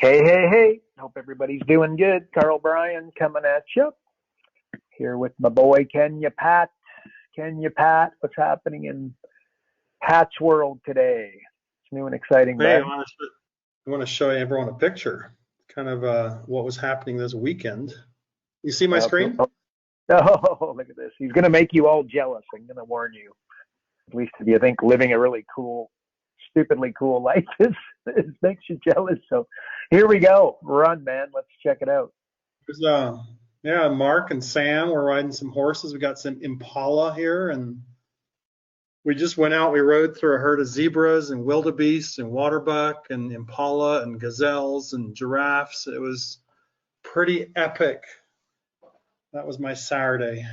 Hey, hey, hey. Hope everybody's doing good. Carl Bryan coming at you. Here with my boy Kenya Pat. Kenya Pat, what's happening in Pat's world today? It's new and exciting, Hey, bud. I want to show everyone a picture, kind of what was happening this weekend. You see my Oh, screen? oh, look at this. He's going to make you all jealous. I'm going to warn you. At least if you think living a really cool, stupidly cool life is makes you jealous. So here we go. Run, man. Let's check it out. There's, yeah, Mark and Sam were riding some horses. We got some Impala here, and we just went out. We rode through a herd of zebras and wildebeest and waterbuck and Impala and gazelles and giraffes. It was pretty epic. That was my Saturday.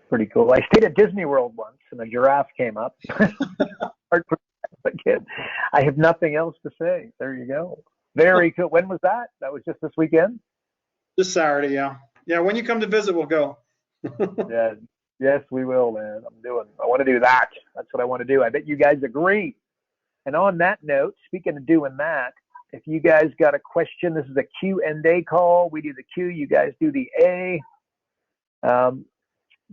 Pretty cool. I stayed at Disney World once, and a giraffe came up. Hard for a kid. I have nothing else to say. There you go. Very cool. When was that? That was just this weekend? This Saturday, yeah. Yeah, when you come to visit, we'll go. Yeah. Yes, we will, man. I want to do that. That's what I want to do. I bet you guys agree. And on that note, speaking of doing that, if you guys got a question, this is a Q&A call. We do the Q, you guys do the A.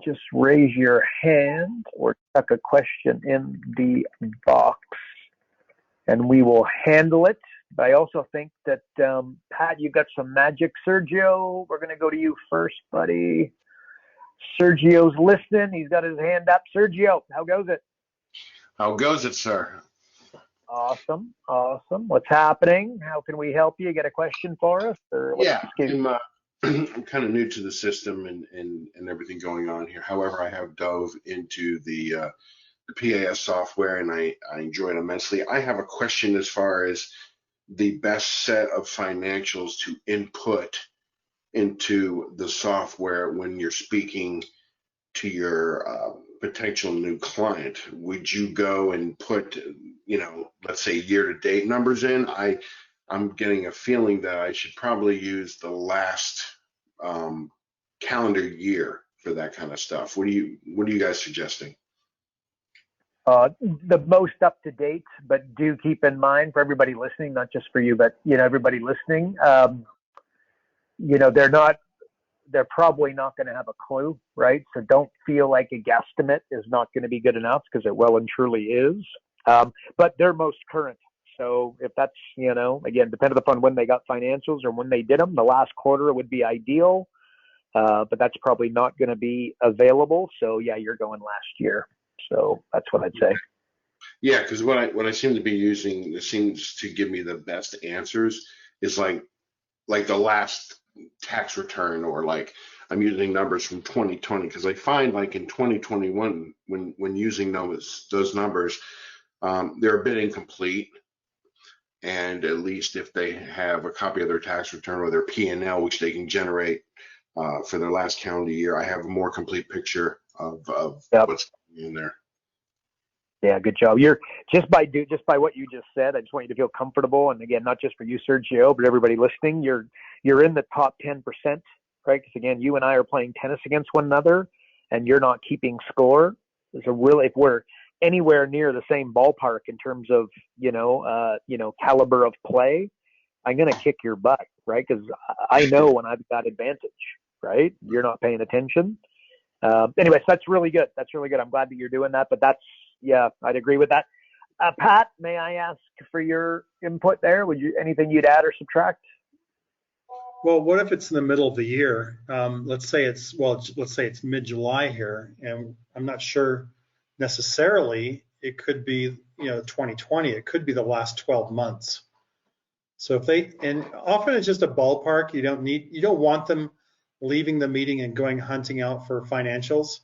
Just raise your hand or chuck a question in the box, and we will handle it. But I also think that, Pat, you got some magic. Sergio, we're going to go to you first, buddy. Sergio's listening. He's got his hand up. Sergio, how goes it? How goes it, sir? Awesome. Awesome. What's happening? How can we help you? Get a question for us? Or Yeah, I'm kind of new to the system and everything going on here. However, I have dove into the PAS software and I enjoy it immensely. I have a question as far as the best set of financials to input into the software when you're speaking to your potential new client. Would you go and put, let's say year-to-date numbers in? I'm getting a feeling that I should probably use the last calendar year for that kind of stuff. What are you guys suggesting? The most up to date, but do keep in mind for everybody listening, not just for you, but everybody listening. They're probably not going to have a clue, right? So don't feel like a guesstimate is not going to be good enough, because it well and truly is. But they're most current. So if that's, again, depending upon when they got financials or when they did them, the last quarter would be ideal. But that's probably not going to be available. So yeah, you're going last year. So that's what I'd say. Yeah, because what I seem to be using that seems to give me the best answers is like the last tax return, or like I'm using numbers from 2020, because I find like in 2021 when using those numbers, they're a bit incomplete. And at least if they have a copy of their tax return or their P&L, which they can generate for their last calendar year, I have a more complete picture of Yep. what's in there. Yeah, good job. You're just by what you just said. I just want you to feel comfortable, and again, not just for you, Sergio, but everybody listening. You're in the top 10%, right? Because again, you and I are playing tennis against one another, and you're not keeping score. If we're anywhere near the same ballpark in terms of caliber of play, I'm gonna kick your butt, right? Because I know when I've got advantage, right? You're not paying attention. Anyways, that's really good. That's really good. I'm glad that you're doing that. But yeah, I'd agree with that. Pat, may I ask for your input there? Anything you'd add or subtract? Well, what if it's in the middle of the year? Let's say it's mid-July here, and I'm not sure necessarily. It could be 2020. It could be the last 12 months. So and often it's just a ballpark. You don't want them leaving the meeting and going hunting out for financials.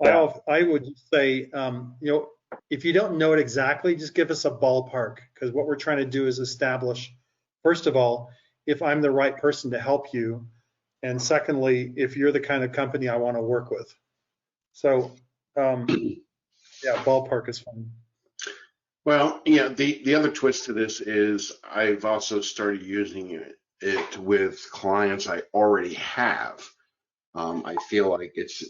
Yeah. I would say, if you don't know it exactly, just give us a ballpark, because what we're trying to do is establish, first of all, if I'm the right person to help you, and secondly, if you're the kind of company I want to work with. So, yeah, ballpark is fine. Well, yeah, the other twist to this is I've also started using it with clients I already have. I feel like it's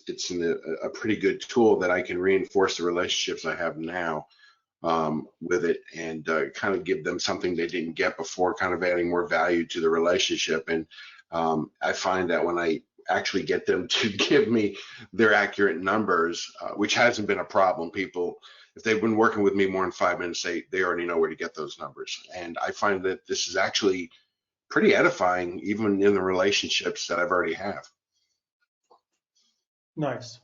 a pretty good tool that I can reinforce the relationships I have now. with it, and kind of give them something they didn't get before, kind of adding more value to the relationship. And I find that when I actually get them to give me their accurate numbers, which hasn't been a problem. People, if they've been working with me more than 5 minutes, they already know where to get those numbers. And I find that this is actually pretty edifying, even in the relationships that I've already have. Nice.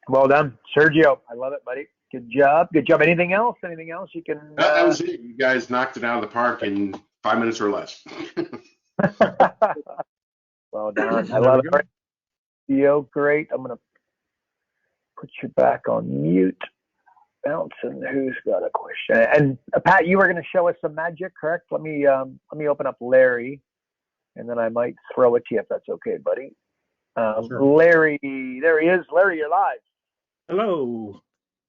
Well done, Sergio. I love it, buddy. Good job. Good job. Anything else? Anything else you can? That was it. You guys knocked it out of the park in 5 minutes or less. Well done. I love it. Theo, great. I'm going to put you back on mute. Bouncing. Who's got a question? And Pat, you were going to show us some magic, correct? Let me open up Larry, and then I might throw it to you if that's okay, buddy. Sure. Larry, there he is. Larry, you're live. Hello.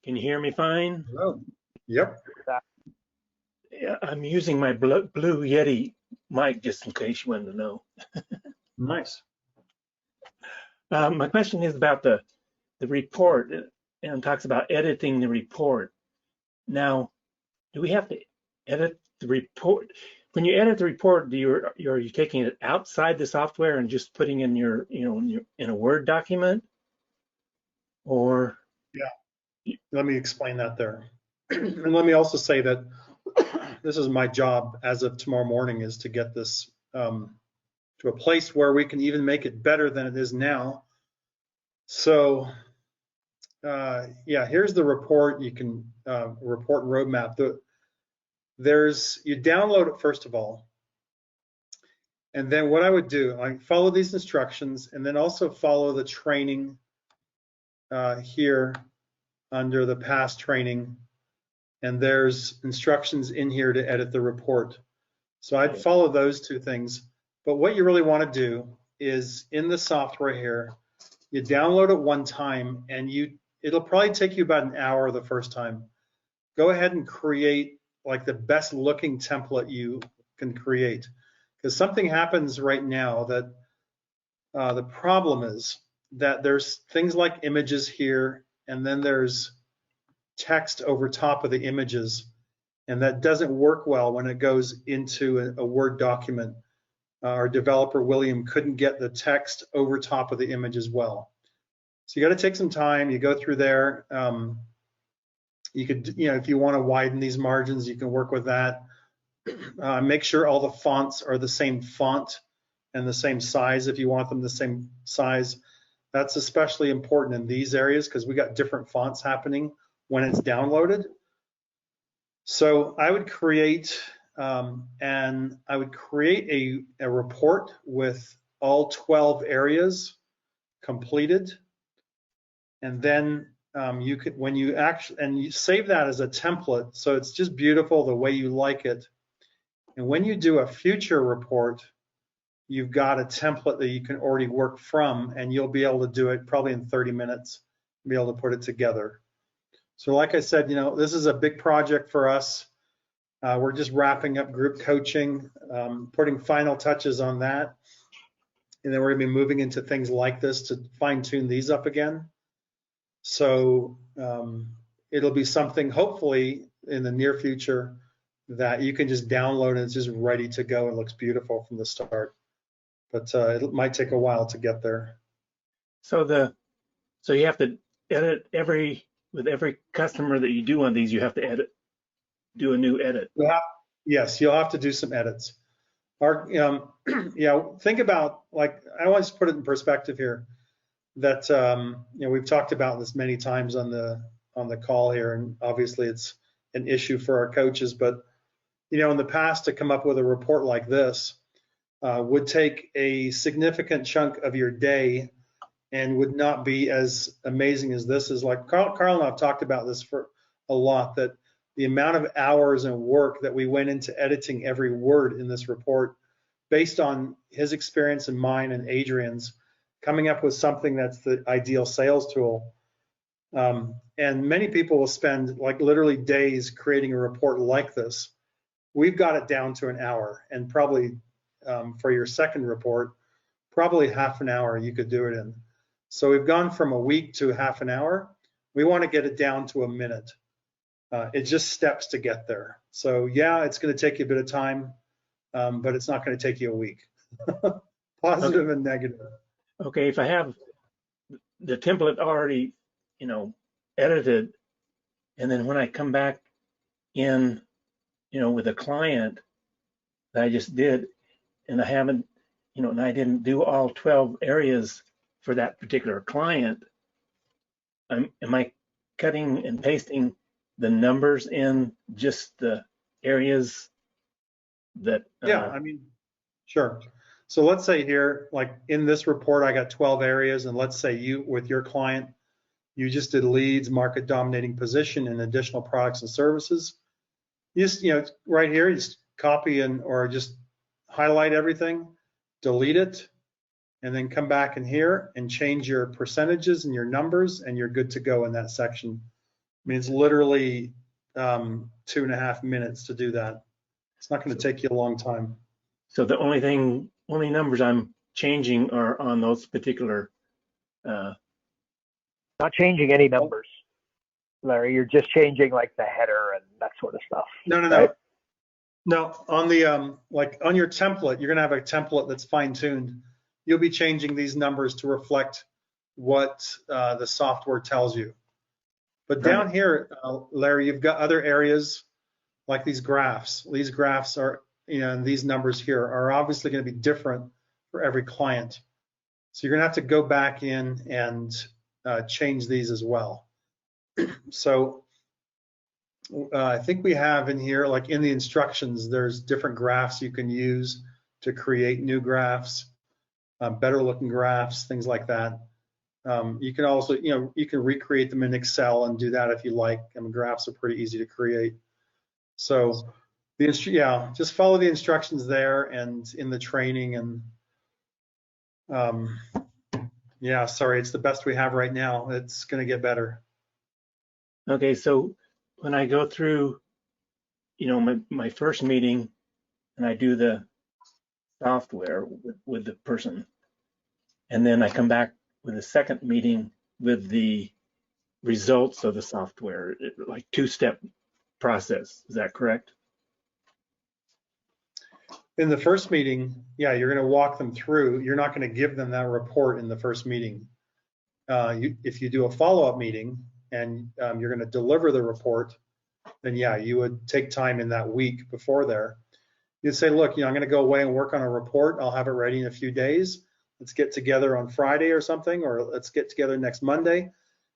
Can you hear me fine? Hello. Yep. Yeah, I'm using my Blue Yeti mic just in case you wanted to know. Nice. My question is about the report, and it talks about editing the report. Now, do we have to edit the report? When you edit the report, are you taking it outside the software and just putting in your, in a Word document? Or? Yeah. Let me explain that there. And let me also say that this is my job as of tomorrow morning, is to get this to a place where we can even make it better than it is now. So yeah, here's the report. You can report roadmap. You download it first of all, and then what I would do, I follow these instructions, and then also follow the training here under the past training, and there's instructions in here to edit the report. So I'd follow those two things. But what you really want to do is, in the software here, you download it one time, and it'll probably take you about an hour the first time. Go ahead and create like the best looking template you can create, because something happens right now that the problem is that there's things like images here, and then there's text over top of the images, and that doesn't work well when it goes into a Word document. Our developer, William, couldn't get the text over top of the image as well. So you got to take some time. You go through there. You could, if you want to widen these margins, you can work with that. Make sure all the fonts are the same font and the same size if you want them the same size. That's especially important in these areas because we got different fonts happening when it's downloaded. So I would create a report with all 12 areas completed, and then you could, when you actually, and you save that as a template, so it's just beautiful the way you like it. And when you do a future report, you've got a template that you can already work from, and you'll be able to do it probably in 30 minutes, be able to put it together. So like I said, this is a big project for us. We're just wrapping up group coaching, putting final touches on that. And then we're gonna be moving into things like this to fine tune these up again. So it'll be something hopefully in the near future that you can just download and it's just ready to go. It looks beautiful from the start, but it might take a while to get there. So you have to edit with every customer that you do on these, you have to do a new edit. Yes, you'll have to do some edits. Think about, like, I want to put it in perspective here that we've talked about this many times on the call here, and obviously it's an issue for our coaches, but in the past, to come up with a report like this would take a significant chunk of your day and would not be as amazing as this is. Like Carl and I have talked about this for a lot, that the amount of hours and work that we went into editing every word in this report, based on his experience and mine and Adrian's, coming up with something that's the ideal sales tool. And many people will spend like literally days creating a report like this. We've got it down to an hour, and probably for your second report, probably half an hour you could do it in. So we've gone from a week to half an hour. We want to get it down to a minute. It's just steps to get there. So yeah, it's going to take you a bit of time, but it's not going to take you a week. Positive and negative. Okay, if I have the template already, edited, and then when I come back in, with a client that I just did, and I haven't, and I didn't do all 12 areas for that particular client, am I cutting and pasting the numbers in just the areas that? Yeah, I mean, sure. So let's say here, like in this report, I got 12 areas, and let's say you, with your client, you just did leads, market dominating position, and additional products and services. You just, right here, you just copy or just highlight everything, delete it, and then come back in here and change your percentages and your numbers, and you're good to go in that section. I mean, it's literally 2.5 minutes to do that. It's not going to take you a long time. So the only numbers I'm changing are on those particular. Not changing any numbers, Larry. You're just changing like the header and that sort of stuff. No. Right? No, on the like on your template, you're going to have a template that's fine-tuned. You'll be changing these numbers to reflect what the software tells you. But down here, Larry, you've got other areas like these graphs. These graphs are, and these numbers here are obviously going to be different for every client. So you're going to have to go back in and change these as well. So I think we have in here, like in the instructions, there's different graphs you can use to create new graphs, better looking graphs, things like that. You can also, you can recreate them in Excel and do that if you like. I mean, graphs are pretty easy to create. So just follow the instructions there and in the training. And sorry, it's the best we have right now. It's going to get better. Okay, so when I go through, my first meeting and I do the software with the person, and then I come back with a second meeting with the results of the software, like two-step process. Is that correct? In the first meeting, you're going to walk them through. You're not going to give them that report in the first meeting. If you do a follow-up meeting and you're going to deliver the report, then you would take time in that week before there. You'd say, look, I'm going to go away and work on a report. I'll have it ready in a few days. Let's get together on Friday or something, or let's get together next Monday.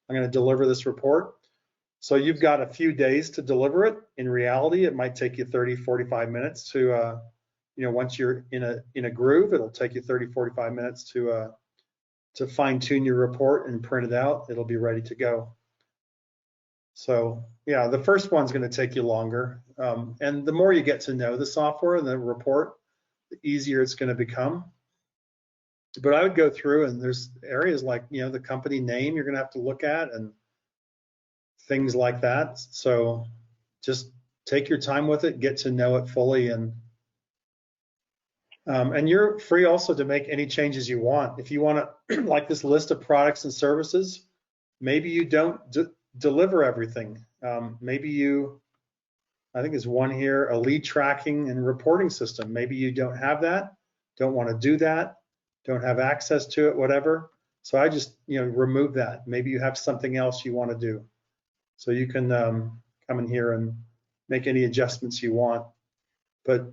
I'm going to deliver this report. So you've got a few days to deliver it. In reality, it might take you 30, 45 minutes to, once you're in a groove, it'll take you 30, 45 minutes to fine tune your report and print it out. It'll be ready to go. So the first one's going to take you longer. And the more you get to know the software and the report, the easier it's going to become. But I would go through, and there's areas like, the company name you're going to have to look at and things like that. So just take your time with it, get to know it fully, and you're free also to make any changes you want. If you want to, like this list of products and services, maybe you don't deliver everything. Maybe I think there's one here, a lead tracking and reporting system. Maybe you don't have that, don't want to do that, don't have access to it, whatever. So I just, remove that. Maybe you have something else you want to do. So you can come in here and make any adjustments you want. But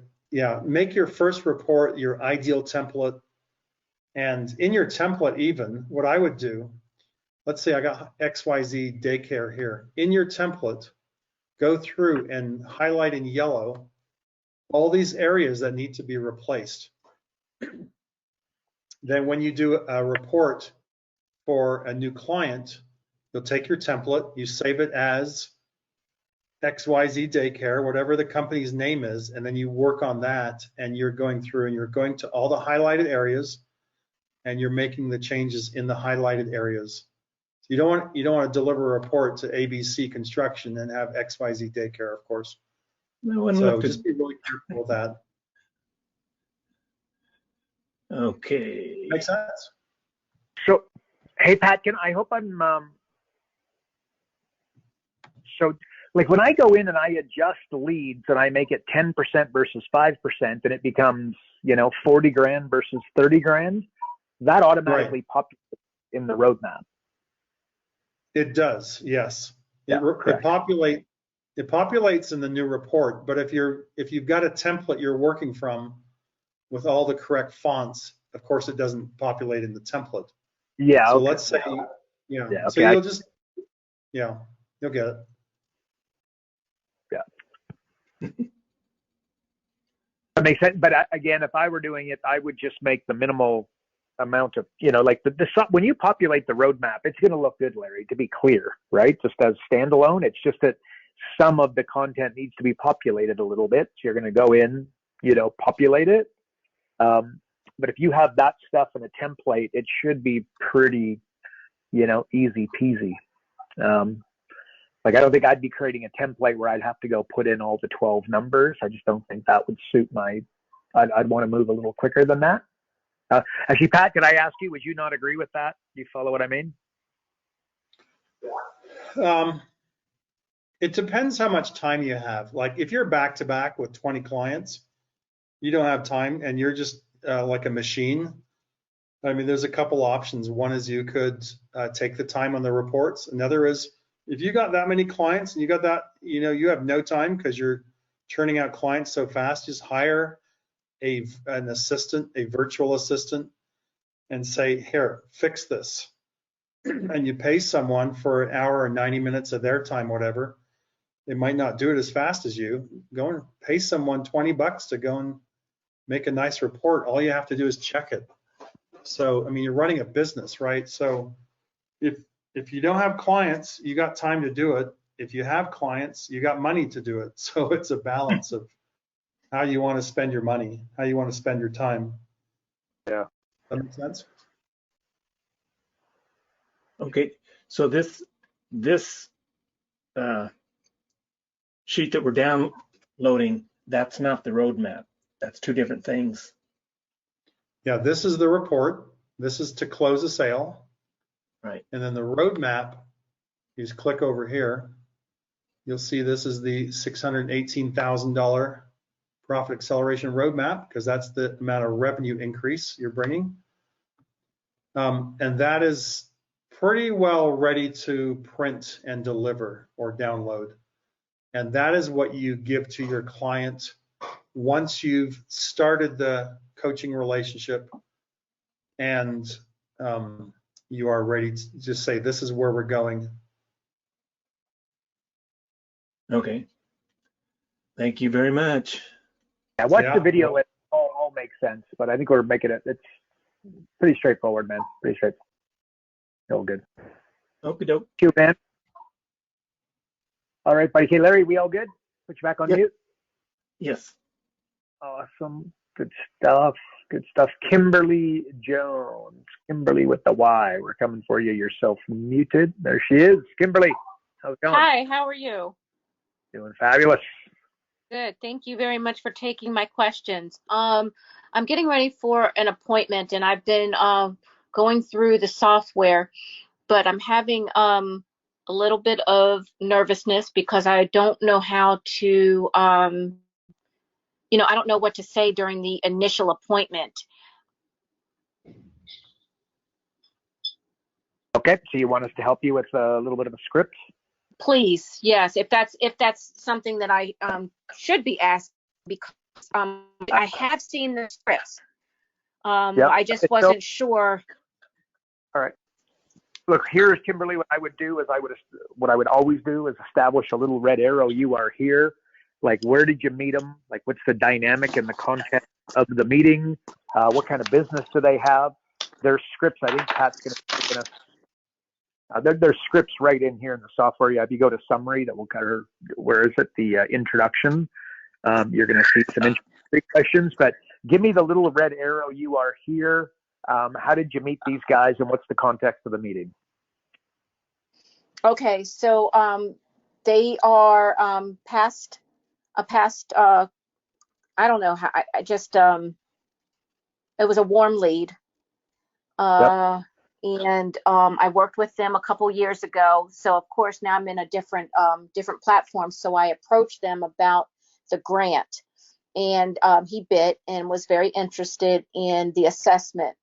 make your first report your ideal template. And in your template even, what I would do, let's say I got XYZ daycare here. In your template, go through and highlight in yellow all these areas that need to be replaced. Then when you do a report for a new client, you'll take your template, you save it as XYZ Daycare, whatever the company's name is, and then you work on that, and you're going through and you're going to all the highlighted areas, and you're making the changes in the highlighted areas. So you don't want to deliver a report to ABC Construction and have XYZ Daycare, of course. So just be really careful with that. Okay. Makes sense. So, hey Pat, I hope I'm. So like when I go in and I adjust leads and I make it 10% versus 5%, and it becomes, 40 grand versus 30 grand, that automatically populates in the roadmap. It does, yes. Yeah, It populates in the new report, but if you've got a template you're working from with all the correct fonts, of course it doesn't populate in the template. Yeah. So okay. let's say, Yeah. Okay. So you'll just, you'll get it. Yeah. That makes sense. But again, if I were doing it, I would just make the minimal amount of, like when you populate the roadmap, it's going to look good, Larry, to be clear, right? Just as standalone. It's just that some of the content needs to be populated a little bit. So you're going to go in, populate it. But if you have that stuff in a template, it should be pretty, easy peasy. Like I don't think I'd be creating a template where I'd have to go put in all the 12 numbers. I just don't think that would suit I'd want to move a little quicker than that. Actually, Pat, could I ask you, would you not agree with that? Do you follow what I mean? It depends how much time you have. Like if you're back to back with 20 clients, you don't have time and you're just like a machine. I mean, there's a couple options. One is you could take the time on the reports. Another is if you got that many clients and you got that, you have no time because you're churning out clients so fast, just hire an assistant, a virtual assistant, and say, here, fix this. And you pay someone for an hour or 90 minutes of their time, whatever. They might not do it as fast as you. Go and pay someone $20 to go and make a nice report. All you have to do is check it. So, I mean, you're running a business, right? So if you don't have clients, you got time to do it. If you have clients, you got money to do it. So it's a balance of how you want to spend your money, how you want to spend your time. Yeah. That makes sense? Okay, so this sheet that we're downloading, that's not the roadmap. That's two different things. Yeah, this is the report. This is to close a sale. Right. And then the roadmap, you just click over here. You'll see this is the $618,000 profit acceleration roadmap because that's the amount of revenue increase you're bringing. And that is pretty well ready to print and deliver or download. And that is what you give to your client once you've started the coaching relationship and you are ready to just say, this is where we're going. Okay. Thank you very much. Yeah, watch the video. It all makes sense, but I think we're making it. It's pretty straightforward, man. Pretty straightforward. All good. Okie doke. Thank you, man. All right, buddy. Okay, Larry, we all good? Put you back on mute. Yes. Awesome. Good stuff. Good stuff. Kimberly Jones. Kimberly with the Y. We're coming for you. You're self-muted. There she is. Kimberly, how's it going? Hi, how are you? Doing fabulous. Good. Thank you very much for taking my questions. I'm getting ready for an appointment and I've been going through the software, but I'm having a little bit of nervousness because I don't know how to, I don't know what to say during the initial appointment. Okay, so you want us to help you with a little bit of a script? Please, yes, if that's something that I should be asked, because I have seen the scripts. Yep. I just wasn't sure. All right. Look, here's Kimberly. What I would always do is establish a little red arrow. You are here. Like, where did you meet them? Like, what's the dynamic and the content of the meeting? What kind of business do they have? There's scripts. I think Pat's gonna. There's scripts right in here in the software. If you go to summary, that will cover, where is it? The introduction. You're going to see some introductory questions, but give me the little red arrow. You are here. How did you meet these guys, and what's the context of the meeting? Okay, so they are past. I don't know how. I just it was a warm lead. Yep. and I worked with them a couple years ago. So of course now I'm in a different platform. So I approached them about the grant, and he bit and was very interested in the assessment.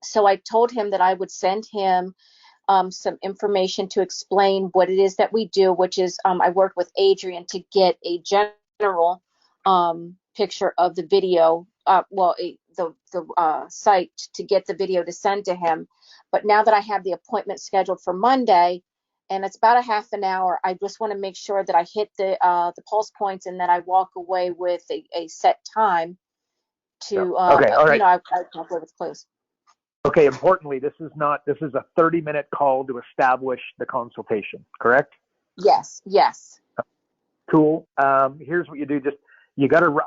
So I told him that I would send him some information to explain what it is that we do, which is I worked with Adrian to get a general picture of the video, the site to get the video to send to him. But now that I have the appointment scheduled for Monday, and it's about a half an hour, I just want to make sure that I hit the pulse points and that I walk away with a set time to, Okay, all right. I walk away with clues. Okay, importantly, this is a 30-minute call to establish the consultation, correct? Yes. Cool. Here's what you do.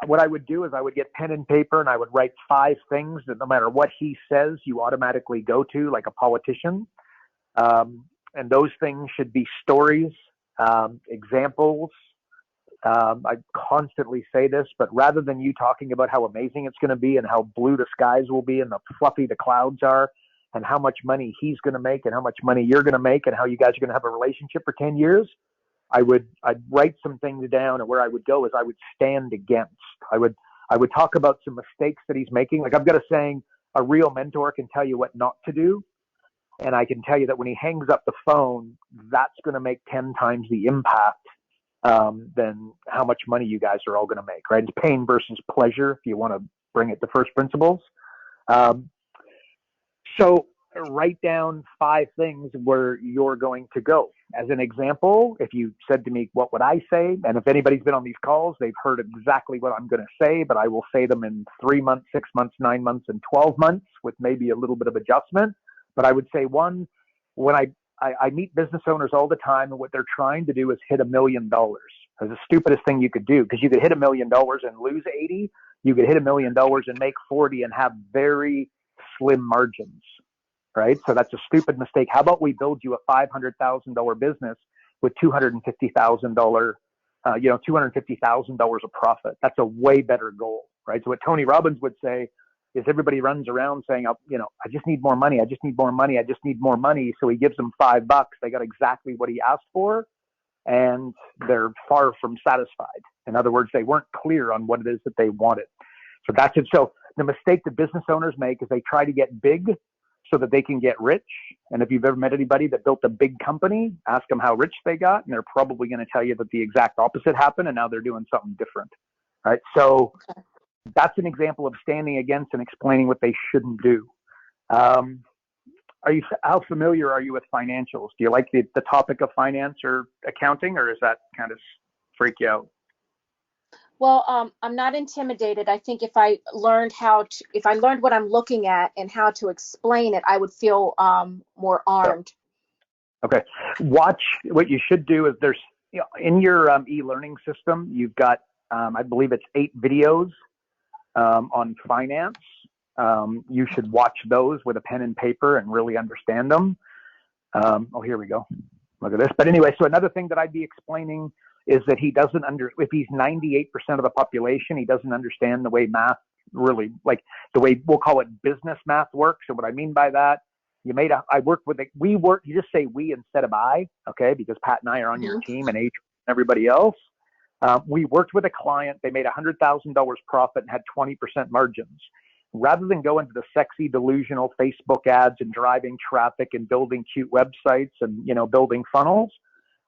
What I would do is I would get pen and paper and I would write 5 things that no matter what he says, you automatically go to, like a politician. And those things should be stories, examples. I constantly say this, but rather than you talking about how amazing it's going to be and how blue the skies will be and how fluffy the clouds are and how much money he's going to make and how much money you're going to make and how you guys are going to have a relationship for 10 years, I'd write some things down, and where I would go is I would stand against. I would talk about some mistakes that he's making. Like I've got a saying, a real mentor can tell you what not to do. And I can tell you that when he hangs up the phone, that's going to make 10 times the impact than how much money you guys are all going to make, right? It's pain versus pleasure if you want to bring it to first principles. So write down 5 things where you're going to go. As an example, if you said to me, what would I say? And if anybody's been on these calls, they've heard exactly what I'm going to say, but I will say them in 3 months, 6 months, 9 months, and 12 months with maybe a little bit of adjustment. But I would say, one, when I meet business owners all the time, and what they're trying to do is hit $1 million. That's the stupidest thing you could do, because you could hit $1 million and lose 80. You could hit $1 million and make 40 and have very slim margins, right? So that's a stupid mistake. How about we build you a $500,000 business with $250,000, $250,000 of profit? That's a way better goal, right? So what Tony Robbins would say is everybody runs around saying, I just need more money. I just need more money. I just need more money. So he gives them $5. They got exactly what he asked for, and they're far from satisfied. In other words, they weren't clear on what it is that they wanted. So that's it. So the mistake that business owners make is they try to get big so that they can get rich. And if you've ever met anybody that built a big company, ask them how rich they got, and they're probably going to tell you that the exact opposite happened, and now they're doing something different, right? So that's an example of standing against and explaining what they shouldn't do. How familiar are you with financials? Do you like the topic of finance or accounting, or does that kind of freak you out? Well, I'm not intimidated. I think if I learned what I'm looking at and how to explain it, I would feel more armed. Okay. What you should do is in your e-learning system, you've got, I believe it's 8 videos on finance. You should watch those with a pen and paper and really understand them. Here we go. Look at this. But anyway, so another thing that I'd be explaining is that if he's 98% of the population, he doesn't understand the way math really, like the way we'll call it business math works. And what I mean by that, you just say we instead of I, okay? Because Pat and I are on your team, and Adrian and everybody else. We worked with a client. They made $100,000 profit and had 20% margins. Rather than go into the sexy, delusional Facebook ads and driving traffic and building cute websites and, building funnels,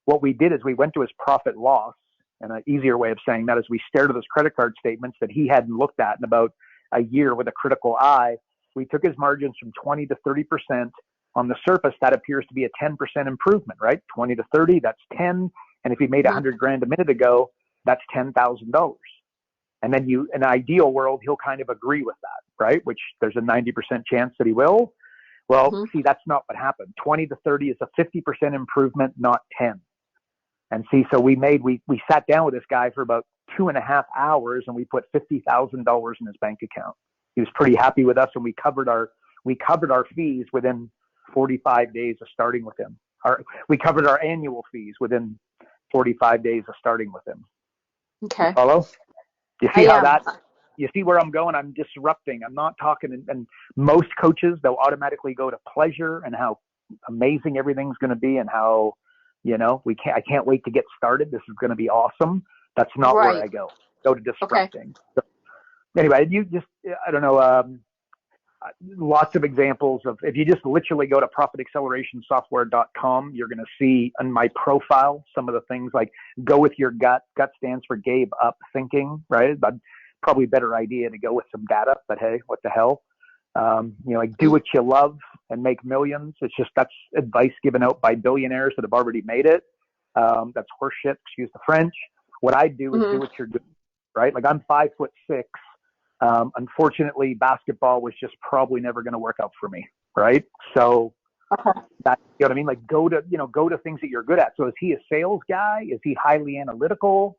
what we did is we went to his profit loss. And an easier way of saying that is we stared at his credit card statements that he hadn't looked at in about a year with a critical eye. We took his margins from 20 to 30%. On the surface, that appears to be a 10% improvement, right? 20 to 30, that's 10. And if he made $100,000 a minute ago, that's $10,000. And then in an ideal world, he'll kind of agree with that, right? Which there's a 90% chance that he will. Well, see, that's not what happened. 20 to 30 is a 50% improvement, not 10. And see, so we sat down with this guy for about 2.5 hours, and we put $50,000 in his bank account. He was pretty happy with us, and we covered our fees within 45 days of starting with him. We covered our annual fees within 45 days of starting with him. Okay. You follow? You see how You see where I'm going? I'm disrupting. I'm not talking. And most coaches, they'll automatically go to pleasure and how amazing everything's going to be and how, I can't wait to get started. This is going to be awesome. That's not Right. where I go. Go to disrupting. Okay. So, anyway, I don't know, lots of examples of, if you just literally go to profitaccelerationsoftware.com, you're going to see on my profile some of the things like go with your gut. Gut stands for Gabe Up Thinking, right? But probably a better idea to go with some data, but hey, what the hell? Like do what you love and make millions. That's advice given out by billionaires that have already made it. That's horseshit, excuse the French. What I do is do what you're doing, right? Like I'm 5'6". Unfortunately, basketball was just probably never going to work out for me, right? So that, you know what I mean? Like go to things that you're good at. So is he a sales guy? Is he highly analytical?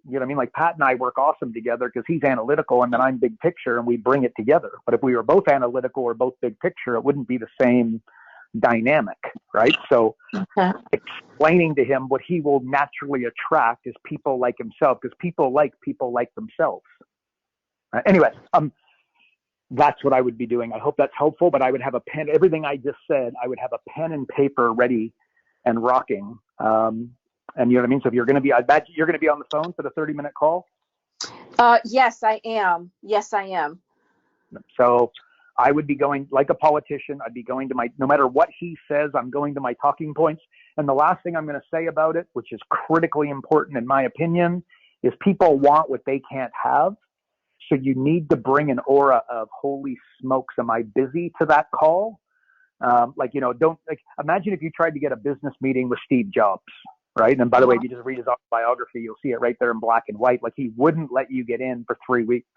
You know what I mean? Like Pat and I work awesome together because he's analytical and then I'm big picture and we bring it together. But if we were both analytical or both big picture, it wouldn't be the same dynamic, right? So explaining to him what he will naturally attract is people like himself, because people like themselves. Anyway, that's what I would be doing. I hope that's helpful, but I would have a pen. Everything I just said, I would have a pen and paper ready and rocking. And you know what I mean? So if you're going to be, I bet you're going to be on the phone for the 30-minute call. Yes, I am. So I would be going like a politician. I'd be going to no matter what he says, I'm going to my talking points. And the last thing I'm going to say about it, which is critically important in my opinion, is people want what they can't have. So you need to bring an aura of holy smokes, am I busy to that call? Imagine if you tried to get a business meeting with Steve Jobs, right? And by the way, if you just read his autobiography, you'll see it right there in black and white. Like he wouldn't let you get in for 3 weeks,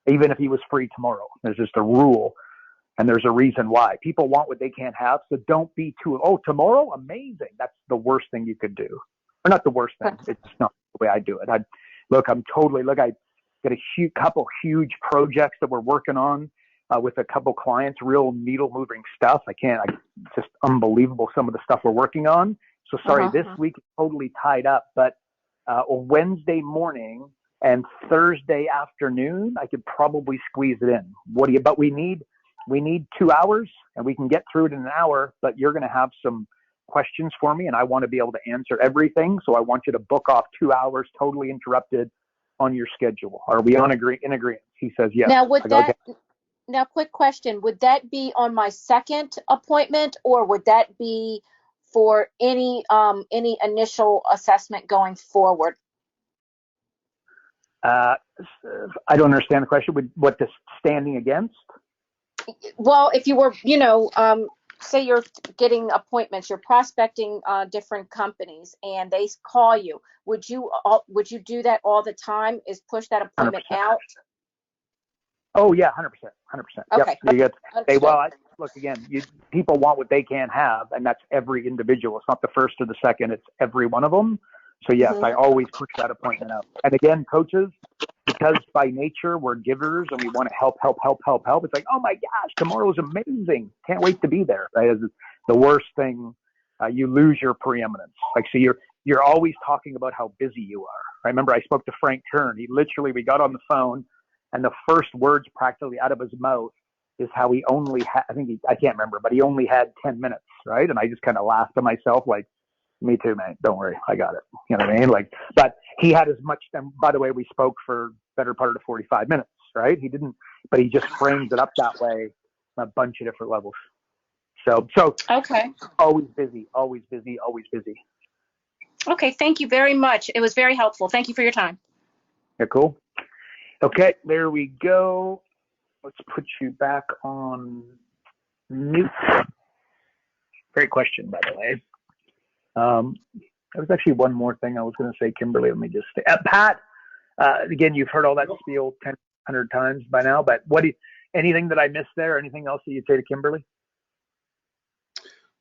even if he was free tomorrow. There's just a rule, and there's a reason why. People want what they can't have, so don't be tomorrow, amazing. That's the worst thing you could do. Or not the worst thing. It's not the way I do it. I got a couple huge projects that we're working on with a couple clients, real needle moving stuff. It's just unbelievable some of the stuff we're working on. So sorry, this week is totally tied up, but Wednesday morning and Thursday afternoon, I could probably squeeze it in. But we need 2 hours and we can get through it in an hour, but you're going to have some questions for me and I want to be able to answer everything. So I want you to book off 2 hours, totally interrupted, on your schedule. Are we in agreement? He says yes. Now, quick question. Would that be on my second appointment or would that be for any initial assessment going forward? I don't understand the question. What the standing against? Well, if you were, say you're getting appointments, you're prospecting different companies and they call you, would you do that all the time, is push that appointment 100%. Out? Oh yeah, 100%. Okay. Yep. Look again, people want what they can't have, and that's every individual. It's not the first or the second, it's every one of them. So yes, I always push that appointment out. And again, coaches, because by nature we're givers and we want to help. It's like, oh my gosh, tomorrow's amazing. Can't wait to be there. Right? It's the worst thing. You lose your preeminence. Like, so you're always talking about how busy you are. I remember I spoke to Frank Kern. We got on the phone and the first words practically out of his mouth is how he only had, I can't remember, but he only had 10 minutes. Right. And I just kind of laughed to myself, like, me too, man. Don't worry. I got it. You know what I mean? Like, but he had as much time. By the way, we spoke for better part of the 45 minutes, right? He didn't, but he just framed it up that way on a bunch of different levels. So okay. Always busy. Okay. Thank you very much. It was very helpful. Thank you for your time. Yeah, cool. Okay. There we go. Let's put you back on mute. Great question, by the way. There was actually one more thing I was going to say, Kimberly. Let me just say, Pat, again, you've heard all that spiel 100 times by now, but anything that I missed there, anything else that you'd say to Kimberly?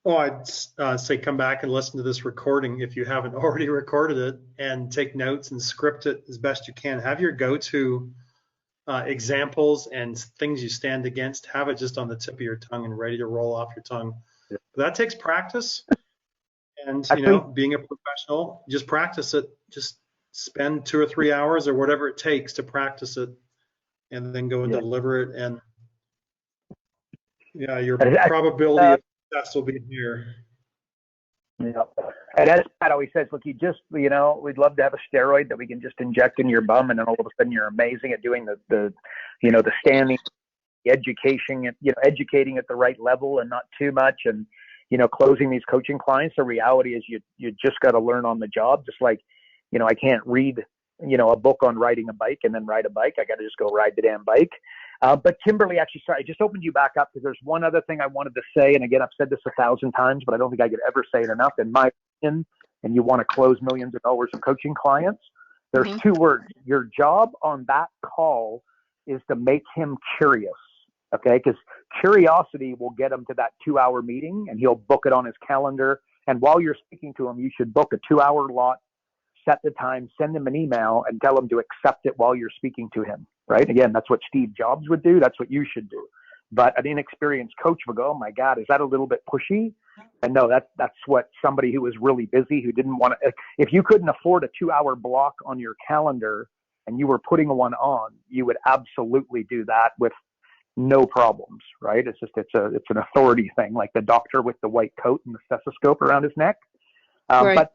Oh, I'd say come back and listen to this recording if you haven't already recorded it, and take notes and script it as best you can. Have your go-to examples and things you stand against. Have it just on the tip of your tongue and ready to roll off your tongue. Yeah. That takes practice. And, being a professional, just practice it. Just spend 2 or 3 hours or whatever it takes to practice it, and then go and Yeah. deliver it. And yeah, your And probability of success will be here. Yeah. And as Pat always says, look, we'd love to have a steroid that we can just inject in your bum, and then all of a sudden you're amazing at doing the standing, educating at the right level and not too much, and closing these coaching clients. The reality is you just got to learn on the job. Just like, I can't read a book on riding a bike and then ride a bike. I got to just go ride the damn bike. But Kimberly, actually, sorry, I just opened you back up because there's one other thing I wanted to say. And again, I've said this 1,000 times, but I don't think I could ever say it enough. In my opinion, and you want to close millions of dollars of coaching clients, there's two words. Your job on that call is to make him curious. Okay, because curiosity will get him to that 2-hour meeting, and he'll book it on his calendar. And while you're speaking to him, you should book a 2-hour lot, set the time, send him an email, and tell him to accept it while you're speaking to him. Right? Again, that's what Steve Jobs would do. That's what you should do. But an inexperienced coach would go, "Oh my God, is that a little bit pushy?" And no, that's what somebody who was really busy, who didn't want to. If you couldn't afford a 2-hour block on your calendar and you were putting one on, you would absolutely do that with no problems, right? It's an authority thing, like the doctor with the white coat and the stethoscope around his neck. Right. But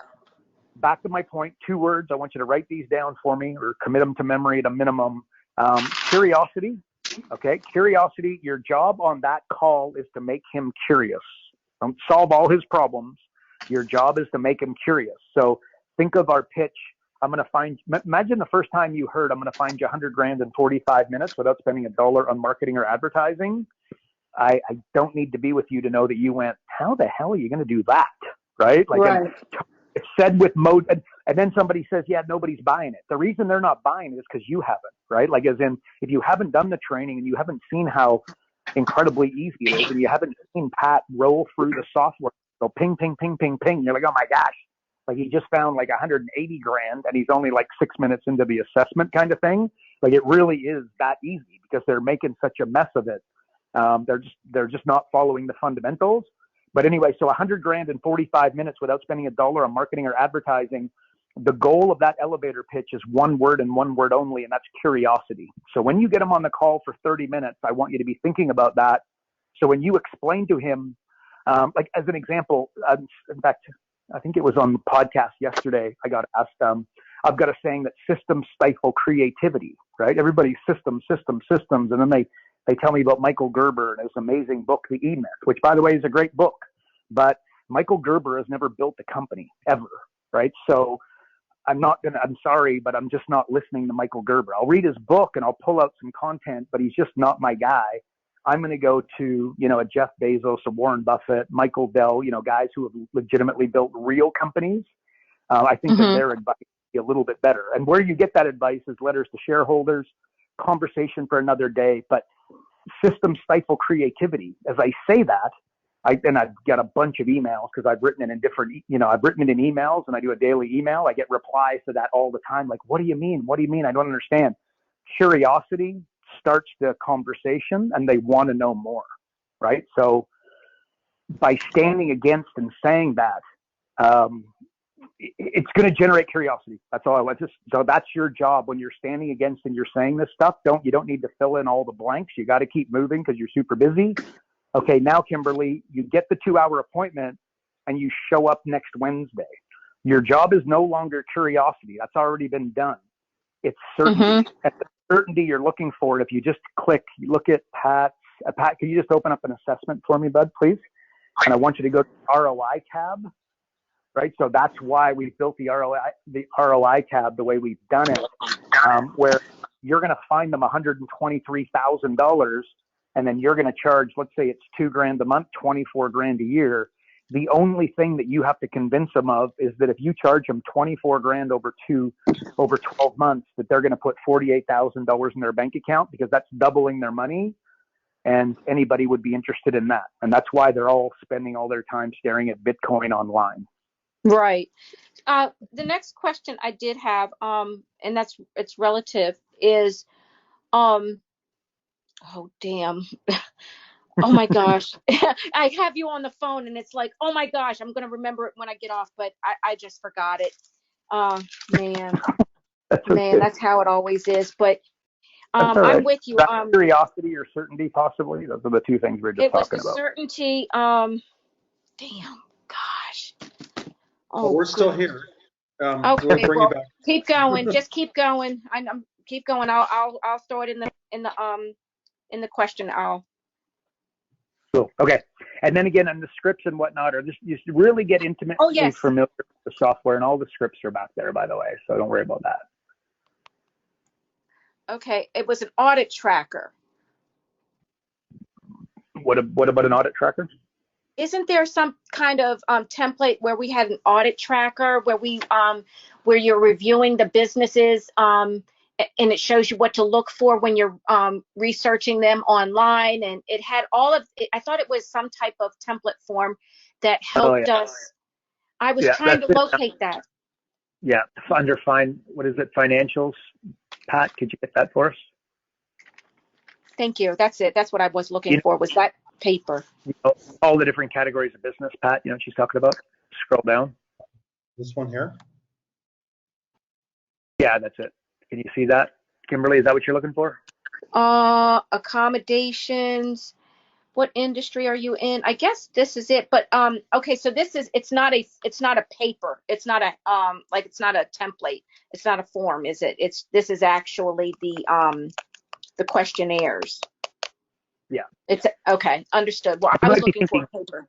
back to my point, 2 words. I want you to write these down for me or commit them to memory at a minimum. Curiosity. Okay. Curiosity. Your job on that call is to make him curious. Don't solve all his problems. Your job is to make him curious. So think of our pitch. Imagine the first time you heard, I'm going to find you $100,000 in 45 minutes without spending $1 on marketing or advertising. I don't need to be with you to know that you went, how the hell are you going to do that? Right? Like, Right. it's said with mode, and then somebody says, yeah, nobody's buying it. The reason they're not buying it is because you haven't, right? Like, as in, if you haven't done the training and you haven't seen how incredibly easy it is, and you haven't seen Pat roll through the software, go ping, ping, ping, ping, ping, you're like, oh my gosh, like he just found like $180,000 and he's only like 6 minutes into the assessment kind of thing. Like, it really is that easy because they're making such a mess of it. They're just not following the fundamentals. But anyway, so $100,000 in 45 minutes without spending $1 on marketing or advertising. The goal of that elevator pitch is 1 word and 1 word only, and that's curiosity. So when you get him on the call for 30 minutes, I want you to be thinking about that. So when you explain to him, like as an example, in fact, I think it was on the podcast yesterday, I got asked, I've got a saying that systems stifle creativity, right? Everybody's systems. And then they tell me about Michael Gerber and his amazing book, The E-Myth, which, by the way, is a great book. But Michael Gerber has never built a company ever, right? So I'm sorry, but I'm just not listening to Michael Gerber. I'll read his book and I'll pull out some content, but he's just not my guy. I'm going to go to, a Jeff Bezos, a Warren Buffett, Michael Dell, guys who have legitimately built real companies. I think that their advice would be a little bit better. And where you get that advice is letters to shareholders, conversation for another day. But systems stifle creativity. As I say that, I've got a bunch of emails because I've written it in I've written it in emails, and I do a daily email. I get replies to that all the time. Like, what do you mean? What do you mean? I don't understand. Curiosity starts the conversation and they want to know more, right? So by standing against and saying that, it's going to generate curiosity. That's all. So that's your job when you're standing against and you're saying this stuff. You don't need to fill in all the blanks. You got to keep moving because you're super busy. Okay, now Kimberly, you get the 2-hour appointment and you show up next Wednesday. Your job is no longer curiosity. That's already been done. It's certainty. And the certainty you're looking for, if you just look at Pat, can you just open up an assessment for me, bud, please? And I want you to go to the ROI tab. Right, so that's why we built the ROI tab the way we've done it, where you're going to find them $123,000, and then you're going to charge, let's say it's $2,000 a month, $24,000 a year. The only thing that you have to convince them of is that if you charge them $24,000 over 12 months, that they're going to put $48,000 in their bank account, because that's doubling their money, and anybody would be interested in that. And that's why they're all spending all their time staring at Bitcoin online. Right. The next question I did have, and it's relative, is, oh damn, oh my gosh, I have you on the phone and it's like, oh my gosh, I'm gonna remember it when I get off, but I just forgot it. Man, That's man, okay. that's how it always is. But That's all I'm right. with you. Is that curiosity or certainty, possibly? Those are the two things we were just It was talking the about. certainty. Damn, gosh. Well, Oh, we're still goodness. here. We'll Okay, bring you well, back. keep going. Just keep going. I'm keep going. I'll throw it in the question. Cool. Okay. And then again, on the scripts and whatnot, or just you should really get Oh, intimately yes. familiar with the software, and all the scripts are back there, by the way. So don't worry about that. Okay. It was an audit tracker. What about an audit tracker? Isn't there some kind of template where we had an audit tracker where you're reviewing the businesses and it shows you what to look for when you're researching them online, and it had all of it. I thought it was some type of template form that helped us. I was trying to locate that. Yeah, under what is it, financials? Pat, could you get that for us? Thank you. That's it. That's what I was looking for, was that paper. You know, all the different categories of business, Pat, you know what she's talking about? Scroll down. This one here? Yeah, that's it. Can you see that? Kimberly, is that what you're looking for? Accommodations. What industry are you in? I guess this is it. But okay, so it's not a paper. It's not a it's not a template. It's not a form, is it? This is actually the questionnaires. Yeah. It's okay, understood. Well, I was looking for a paper.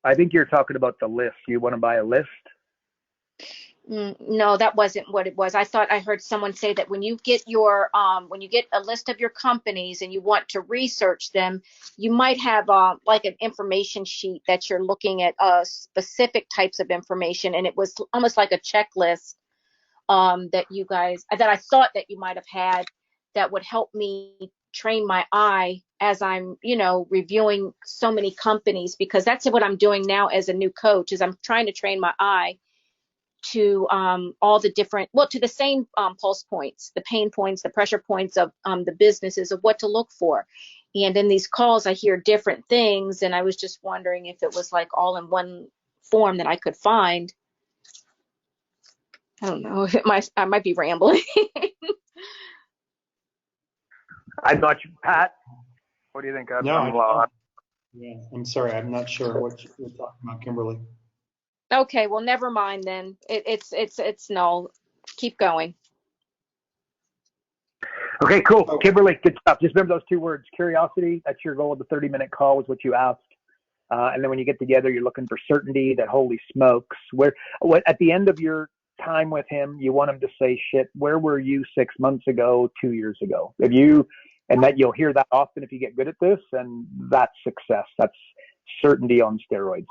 I think you're talking about the list. You want to buy a list? No, that wasn't what it was. I thought I heard someone say that when you get a list of your companies and you want to research them, you might have like an information sheet that you're looking at specific types of information, and it was almost like a checklist that I thought that you might have had that would help me train my eye as I'm, reviewing so many companies, because that's what I'm doing now as a new coach, is I'm trying to train my eye to all the different, to the same pulse points, the pain points, the pressure points of the businesses, of what to look for. And in these calls, I hear different things, and I was just wondering if it was like all in one form that I could find. I don't know. I might be rambling. I'm not sure. Pat, what do you think? I'm sorry. I'm not sure what you're talking about, Kimberly. Okay, well, never mind then. It's no. Keep going. Okay, cool. Kimberly, good stuff. Just remember those two words: curiosity. That's your goal of the 30-minute call, was what you asked. And then when you get together, you're looking for certainty. That holy smokes. At the end of your time with him, you want him to say, "Shit, where were you 6 months ago, 2 years ago?" And that you'll hear that often if you get good at this, and that's success. That's certainty on steroids.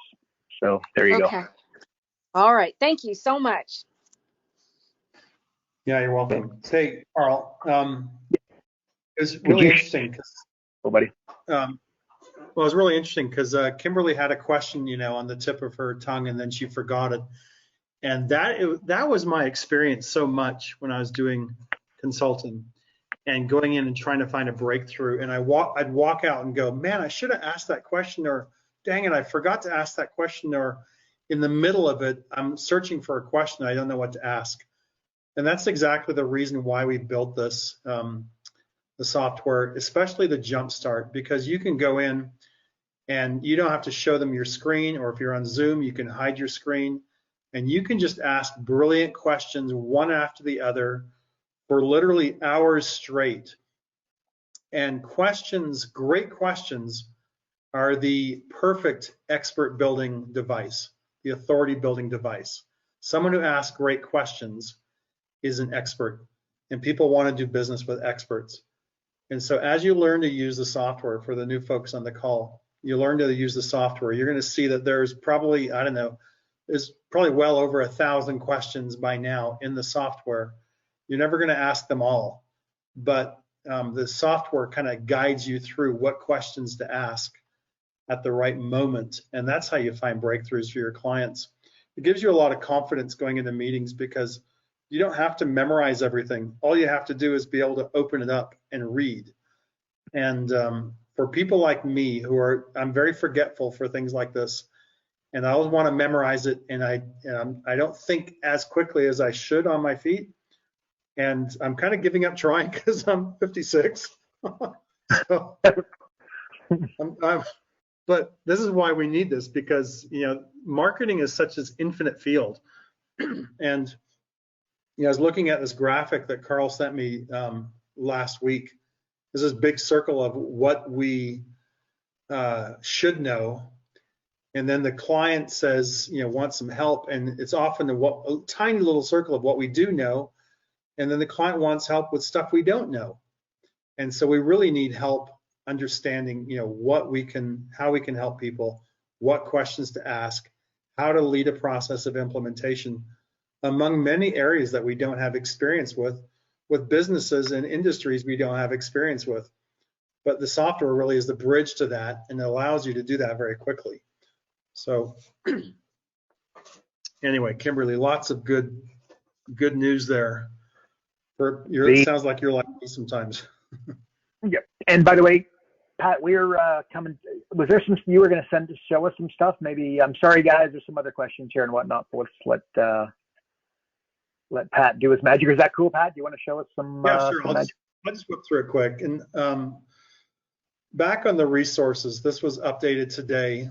So there you go. All right. Thank you so much. Yeah, you're welcome. Hey, Carl, it was really interesting. Buddy. Well, it was really interesting because Kimberly had a question, on the tip of her tongue, and then she forgot it. And that was my experience so much when I was doing consulting and going in and trying to find a breakthrough. And I'd walk out and go, man, I should have asked that question, or dang it, I forgot to ask that question, or in the middle of it, I'm searching for a question, I don't know what to ask. And that's exactly the reason why we built this, the software, especially the Jumpstart, because you can go in and you don't have to show them your screen, or if you're on Zoom, you can hide your screen, and you can just ask brilliant questions one after the other for literally hours straight. And great questions, are the perfect expert building device, the authority building device. Someone who asks great questions is an expert, and people want to do business with experts. And so as you learn to use the software, for the new folks on the call, you learn to use the software, you're going to see that there's probably, there's probably well over 1,000 questions by now in the software. You're never going to ask them all, but the software kind of guides you through what questions to ask at the right moment. And that's how you find breakthroughs for your clients. It gives you a lot of confidence going into meetings, because you don't have to memorize everything. All you have to do is be able to open it up and read. And for people like me I'm very forgetful for things like this. and I always want to memorize it, and I don't think as quickly as I should on my feet, and I'm kind of giving up trying because I'm 56. So, but this is why we need this, because marketing is such an infinite field. And I was looking at this graphic that Carl sent me last week. There's this big circle of what we should know, and then the client says, wants some help, and it's often a tiny little circle of what we do know, and then the client wants help with stuff we don't know. And so we really need help understanding, how we can help people, what questions to ask, how to lead a process of implementation among many areas that we don't have experience with businesses and industries we don't have experience with. But the software really is the bridge to that, and it allows you to do that very quickly. So anyway, Kimberly, lots of good news there. It sounds like you're like me sometimes. Yep. And by the way, Pat, we're coming. Was there some you were going to show us some stuff? Maybe. I'm sorry, guys. There's some other questions here and whatnot. But let's let Pat do his magic. Is that cool, Pat? Do you want to show us some? Yeah, sure. Some magic? I'll just whip through it quick. And back on the resources, this was updated today.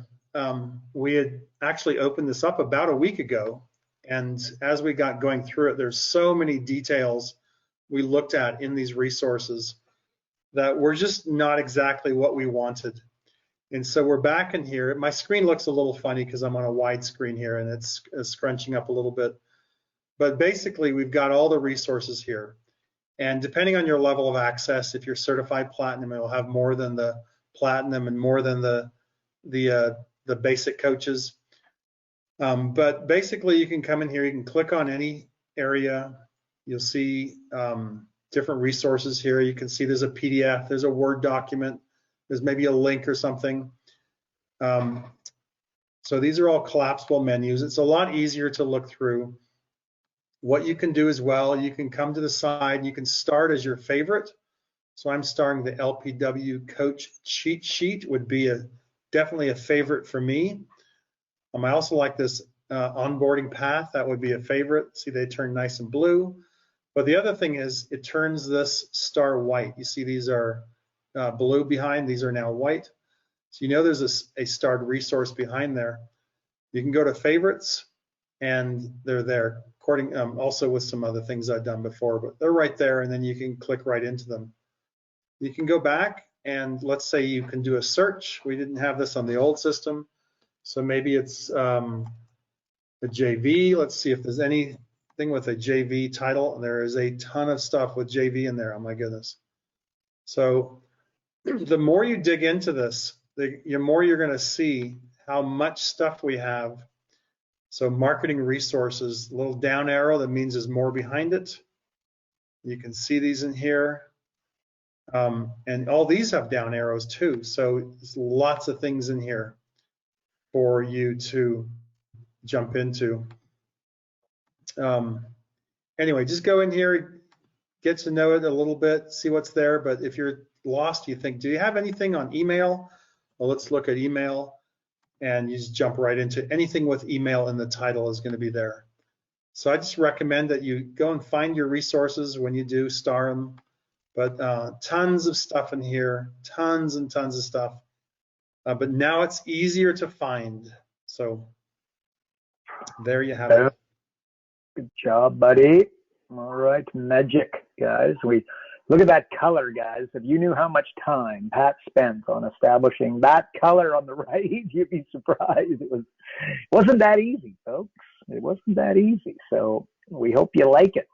We had actually opened this up about a week ago, and as we got going through it, there's so many details we looked at in these resources that were just not exactly what we wanted. And so we're back in here. My screen looks a little funny because I'm on a wide screen here, and it's scrunching up a little bit. But basically, we've got all the resources here. And depending on your level of access, if you're certified platinum, it will have more than the platinum and more than the basic coaches. But basically, you can come in here, you can click on any area. You'll see different resources here. You can see there's a PDF, there's a Word document, there's maybe a link or something. So these are all collapsible menus. It's a lot easier to look through. What you can do as well, you can come to the side, you can start as your favorite. So I'm starting the LPW Coach Cheat Sheet, would be definitely a favorite for me. I also like this onboarding path, that would be a favorite. See, they turn nice and blue. But the other thing is, it turns this star white. You see these are blue behind, these are now white. So there's a starred resource behind there. You can go to favorites, and they're there, also with some other things I've done before, but they're right there, and then you can click right into them. You can go back, and let's say you can do a search. We didn't have this on the old system, so maybe it's a JV. Let's see if there's anything with a JV title. There is a ton of stuff with JV in there. Oh my goodness. So the more you dig into this, the more you're going to see how much stuff we have. So marketing resources, little down arrow, that means there's more behind it. You can see these in here. And all these have down arrows too. So there's lots of things in here for you to jump into. Anyway, just go in here, get to know it a little bit, see what's there. But if you're lost, you think, do you have anything on email? Well, let's look at email. And you just jump right into anything with email in the title is going to be there. So I just recommend that you go and find your resources when you do star them. But tons of stuff in here, tons and tons of stuff. But now it's easier to find. So there you have it. Good job, buddy. All right, magic, guys. Look at that color, guys. If you knew how much time Pat spent on establishing that color on the right, you'd be surprised. It wasn't that easy, folks. It wasn't that easy. So we hope you like it.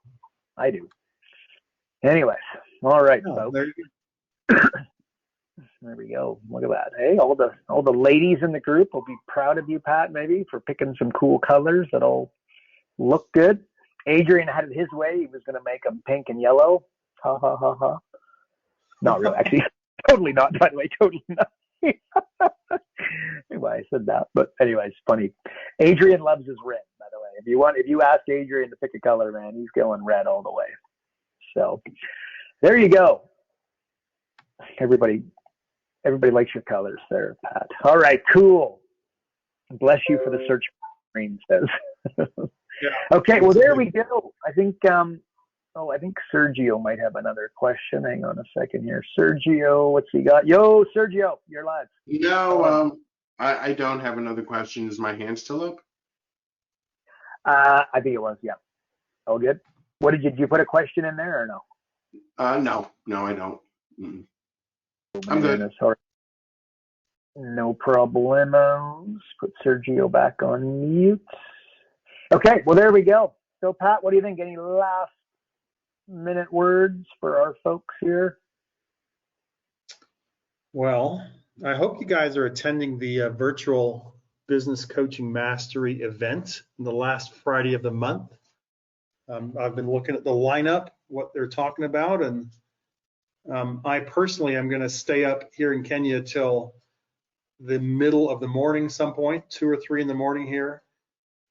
I do. Anyways, all right, folks. There we go. Look at that. Hey, all the ladies in the group will be proud of you, Pat, maybe, for picking some cool colors that all look good. Adrian had it his way. He was going to make them pink and yellow. Ha, ha, ha, ha. Not really. Actually, totally not, by the way. Totally not. Anyway, I said that. But anyway, it's funny. Adrian loves his red, by the way. If you ask Adrian to pick a color, man, he's going red all the way. So there you go. Everybody likes your colors there, Pat. All right, cool. Bless you for the search screen, says. Yeah. Okay, well, there we go. I think Sergio might have another question. Hang on a second here. Sergio, what's he got? Yo, Sergio, you're live. No, I don't have another question. Is my hand still up? I think it was, yeah. All good. What did you put a question in there or no? No, I don't. Mm-mm. I'm good. Sorry. No problemos. Put Sergio back on mute. Okay, well, there we go. So, Pat, what do you think? Any last minute words for our folks here? Well, I hope you guys are attending the virtual business coaching mastery event on the last Friday of the month. I've been looking at the lineup, what they're talking about, and I personally am going to stay up here in Kenya till the middle of the morning, some point, 2 or 3 in the morning here,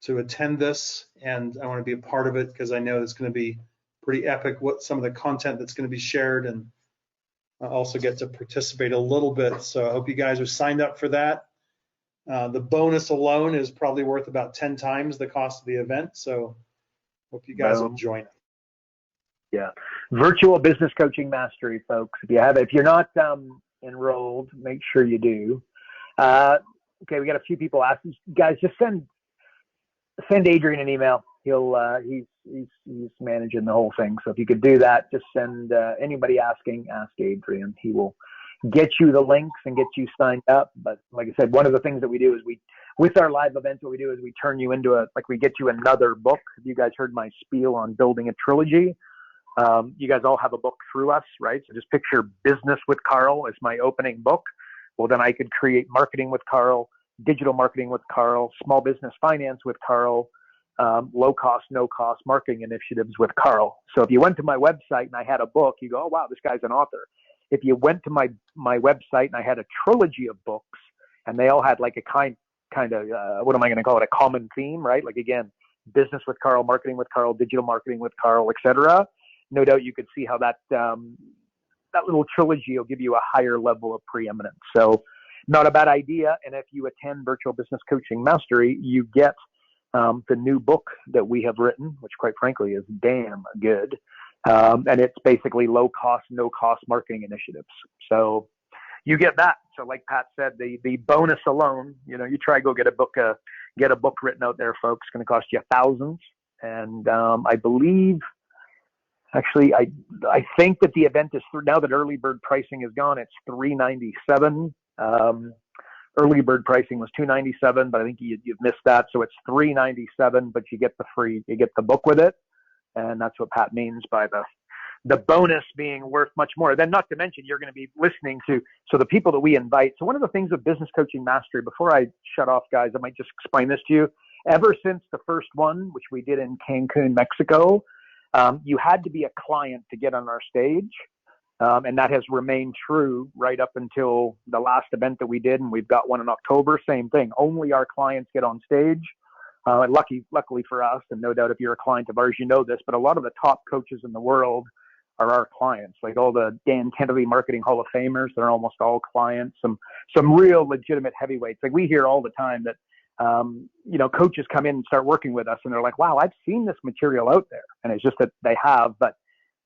to attend this, and I want to be a part of it because I know it's going to be pretty epic. What some of the content that's going to be shared, and I also get to participate a little bit. So I hope you guys are signed up for that. The bonus alone is probably worth about 10 times the cost of the event. So hope you guys will join it. Yeah, virtual business coaching mastery, folks. If you're not enrolled, make sure you do. Okay, we got a few people asking. Guys, just send Adrian an email. He's managing the whole thing. So if you could do that, just send anybody asking, ask Adrian. He will get you the links and get you signed up. But like I said, one of the things that we do is with our live events, what we do is we turn you into we get you another book. If you guys heard my spiel on building a trilogy, you guys all have a book through us, right? So just picture Business with Carl as my opening book. Well, then I could create Marketing with Carl, Digital Marketing with Carl, Small Business Finance with Carl, Low Cost, No Cost Marketing Initiatives with Carl. So if you went to my website and I had a book, you go, oh, wow, this guy's an author. If you went to my website and I had a trilogy of books and they all had like a kind of, what am I going to call it? A common theme, right? Like again, Business with Carl, Marketing with Carl, Digital Marketing with Carl, etc. No doubt you could see how that little trilogy will give you a higher level of preeminence. So not a bad idea. And if you attend Virtual Business Coaching Mastery, you get the new book that we have written, which quite frankly is damn good. And it's basically low cost, no cost marketing initiatives. So you get that. So like Pat said, the bonus alone, you try go get a book written out there, folks. It's going to cost you thousands. And I believe, actually, I think that the event is now that early bird pricing is gone, it's $397. Early bird pricing was $297, but I think you've missed that. So it's $397, but you get the book with it. And that's what Pat means by the bonus being worth much more. Then not to mention, you're going to be listening to, so the people that we invite. So one of the things with Business Coaching Mastery, before I shut off, guys, I might just explain this to you. Ever since the first one, which we did in Cancun, Mexico, you had to be a client to get on our stage. And that has remained true right up until the last event that we did. And we've got one in October, same thing. Only our clients get on stage. Luckily for us, and no doubt if you're a client of ours, you know this, but a lot of the top coaches in the world are our clients. Like all the Dan Kennedy Marketing Hall of Famers, they're almost all clients. Some real legitimate heavyweights. Like we hear all the time that, coaches come in and start working with us and they're like, wow, I've seen this material out there. And it's just that they have, but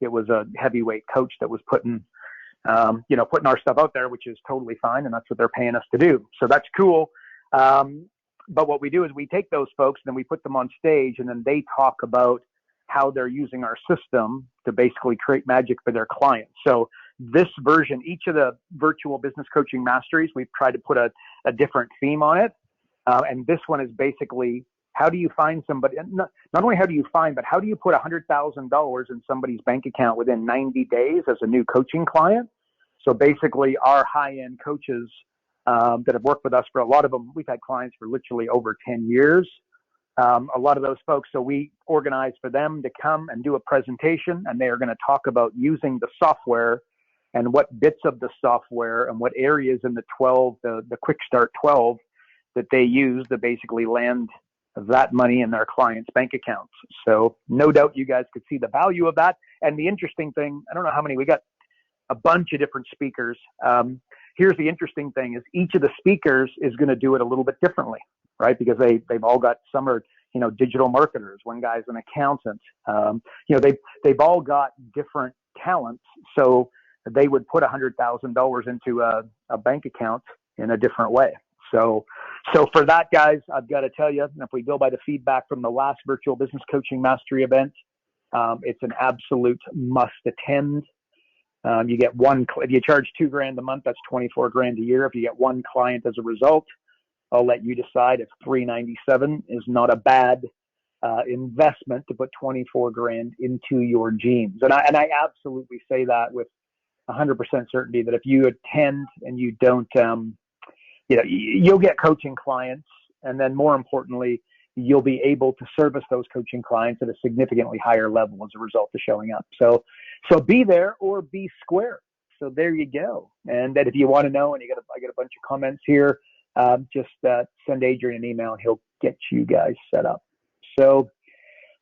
it was a heavyweight coach that was putting our stuff out there, which is totally fine. And that's what they're paying us to do. So that's cool. But what we do is we take those folks and then we put them on stage and then they talk about how they're using our system to basically create magic for their clients. So this version, each of the virtual business coaching masteries, we've tried to put a different theme on it. And this one is basically, how do you find somebody, not only how do you find, but how do you put $100,000 in somebody's bank account within 90 days as a new coaching client? So basically our high-end coaches that have worked with us for a lot of them, we've had clients for literally over 10 years. A lot of those folks, so we organize for them to come and do a presentation, and they are going to talk about using the software and what bits of the software and what areas in the Quick Start 12 that they use to basically land that money in their clients' bank accounts. So no doubt you guys could see the value of that. And the interesting thing, I don't know how many, we got a bunch of different speakers. here's the interesting thing is each of the speakers is going to do it a little bit differently, right? Because they've all got, some are, digital marketers. One guy's an accountant. They've all got different talents. So they would put $100,000 into a bank account in a different way. So for that, guys, I've got to tell you, if we go by the feedback from the last Virtual Business Coaching Mastery event, it's an absolute must attend. You get if you charge $2,000 a month, that's $24,000 a year. If you get one client as a result, I'll let you decide if $397 is not a bad investment to put $24,000 into your jeans. And I absolutely say that with 100% certainty that if you attend and you don't, you'll get coaching clients, and then more importantly, you'll be able to service those coaching clients at a significantly higher level as a result of showing up. So be there or be square. So there you go. And then if you want to know, and I got a bunch of comments here, just send Adrian an email and he'll get you guys set up. So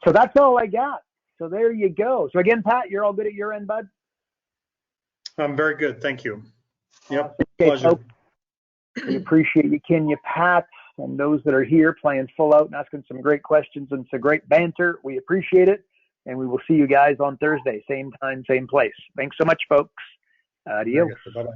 that's all I got. So there you go. So again, Pat, you're all good at your end, bud? I'm very good. Thank you. Yep. Okay, Pleasure. folks, we appreciate you, Kenya, Pat, and those that are here playing full out and asking some great questions and some great banter. We appreciate it. And we will see you guys on Thursday, same time, same place. Thanks so much, folks. Adios. Bye-bye.